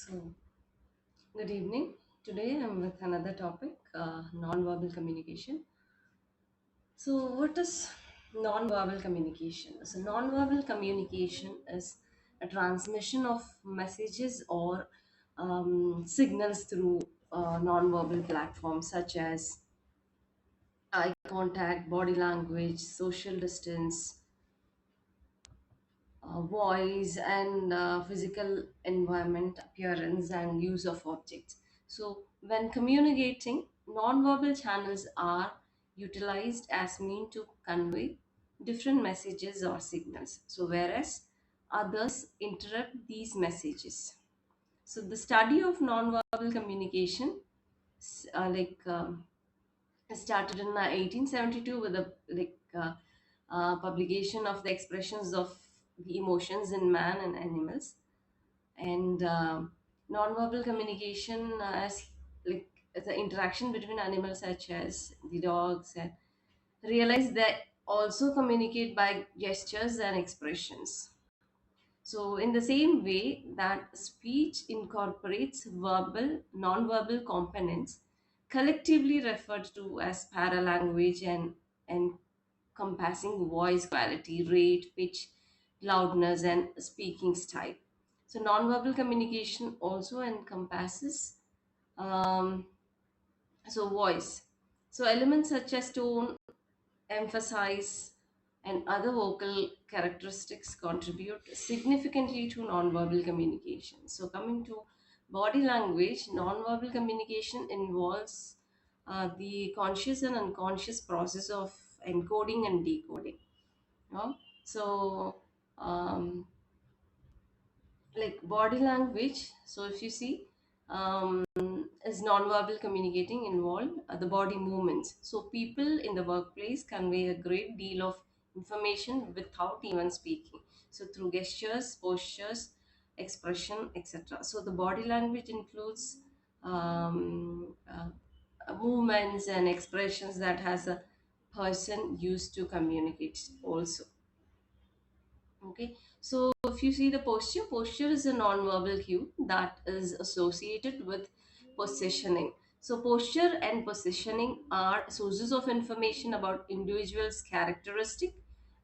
So, good evening. Today I'm with another topic, non-verbal communication. So, what is non-verbal communication? So, non-verbal communication is a transmission of messages or signals through non-verbal platforms such as eye contact, body language, social distance, voice and physical environment, appearance, and use of objects. So, when communicating, non-verbal channels are utilized as mean to convey different messages or signals. So, whereas others interrupt these messages. So, the study of non-verbal communication, like started in 1872 with a publication of the expressions of the emotions in man and animals, and nonverbal communication as like the interaction between animals such as the dogs, and realize they also communicate by gestures and expressions. So, in the same way that speech incorporates verbal, non-verbal components, collectively referred to as paralanguage and encompassing voice quality, rate, pitch, loudness, and speaking style. So, non-verbal communication also encompasses um, voice. So, elements such as tone, emphasize, and other vocal characteristics contribute significantly to nonverbal communication. So, coming to body language, nonverbal communication involves the conscious and unconscious process of encoding and decoding. So, um, like body language, so if you see, is non-verbal communicating involved the body movements, so people in the workplace convey a great deal of information without even speaking, so through gestures, postures, expression, etc. So the body language includes movements and expressions that has a person used to communicate also. Okay, so if you see the posture is a non-verbal cue that is associated with positioning. So posture and positioning are sources of information about individuals' characteristic,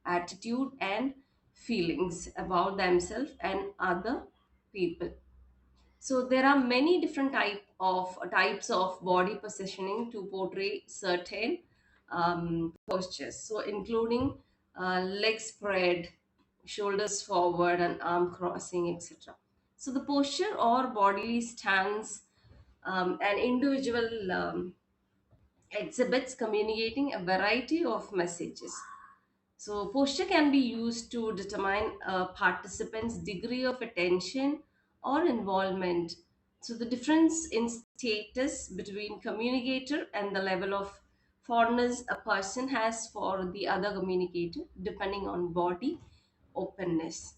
attitude, and feelings about themselves and other people. So there are many different types of body positioning to portray certain postures. So including leg spread, shoulders forward, and arm crossing, etc. So the posture or bodily stance, an individual exhibits communicating a variety of messages. So, posture can be used to determine a participant's degree of attention or involvement. So, the difference in status between communicator and the level of fondness a person has for the other communicator, depending on body openness.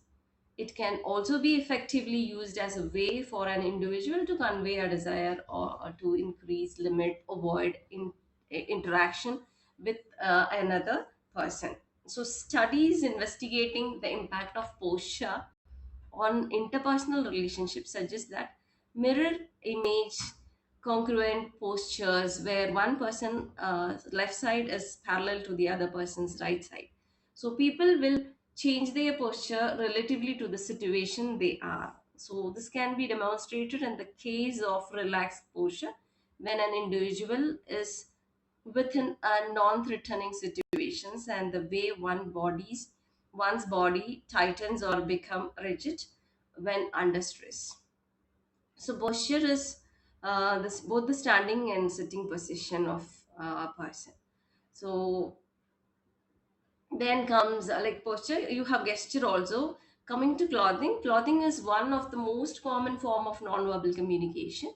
It can also be effectively used as a way for an individual to convey a desire or to increase, limit, avoid interaction with another person. So, studies investigating the impact of posture on interpersonal relationships suggest that mirror image congruent postures where one person left side is parallel to the other person's right side, so people will change their posture relatively to the situation they are. So this can be demonstrated in the case of relaxed posture when an individual is within a non-threatening situations, and the way one's body tightens or become rigid when under stress. So posture is this both the standing and sitting position of a person. So then comes like posture, you have gesture also. Coming to clothing is one of the most common form of non-verbal communication.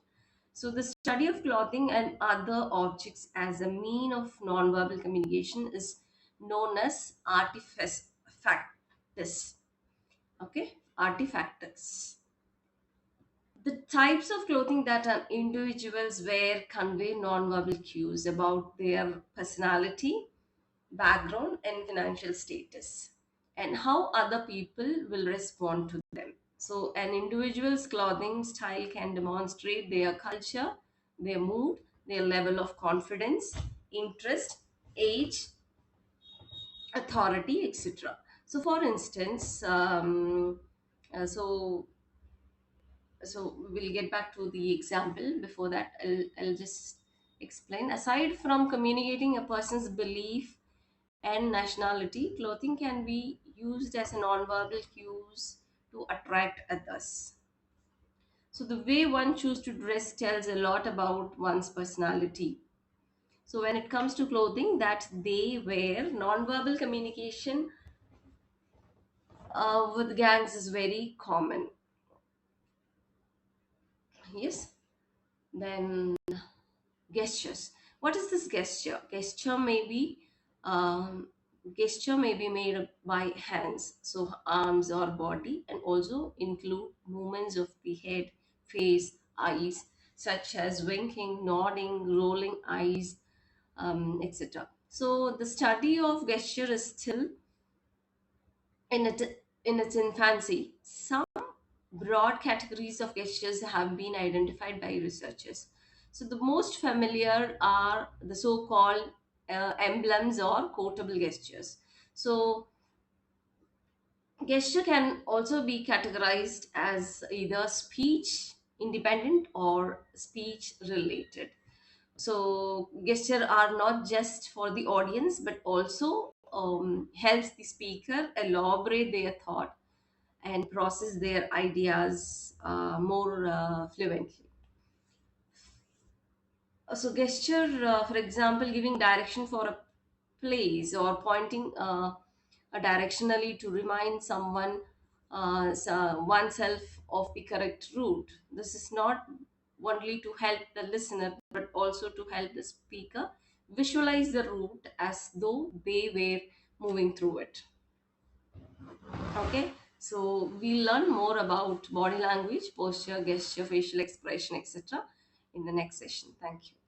So the study of clothing and other objects as a mean of non-verbal communication is known as artifacts. Okay, artifacts. The types of clothing that an individuals wear convey non-verbal cues about their personality, background, and financial status, and how other people will respond to them. So, an individual's clothing style can demonstrate their culture, their mood, their level of confidence, interest, age, authority, etc. So, for instance, uh, so we'll get back to the example. Before that, I'll just explain. Aside from communicating a person's belief and nationality, clothing can be used as a non-verbal cues to attract others. So the way one chooses to dress tells a lot about one's personality. So when it comes to clothing that they wear, non-verbal communication with gangs is very common. Yes. Then gestures. What is this gesture? Um, gesture may be made by hands, so arms or body, and also include movements of the head, face, eyes, such as winking, nodding, rolling eyes, etc. So the study of gesture is still in its infancy. Some broad categories of gestures have been identified by researchers. So the most familiar are the so-called emblems or quotable gestures. So gesture can also be categorized as either speech independent or speech related. So gesture are not just for the audience but also helps the speaker elaborate their thought and process their ideas more fluently. So gesture, for example, giving direction for a place or pointing directionally to remind someone oneself of the correct route. This is not only to help the listener but also to help the speaker visualize the route as though they were moving through it. Okay, so we learn more about body language, posture, gesture, facial expression, etc. in the next session. Thank you.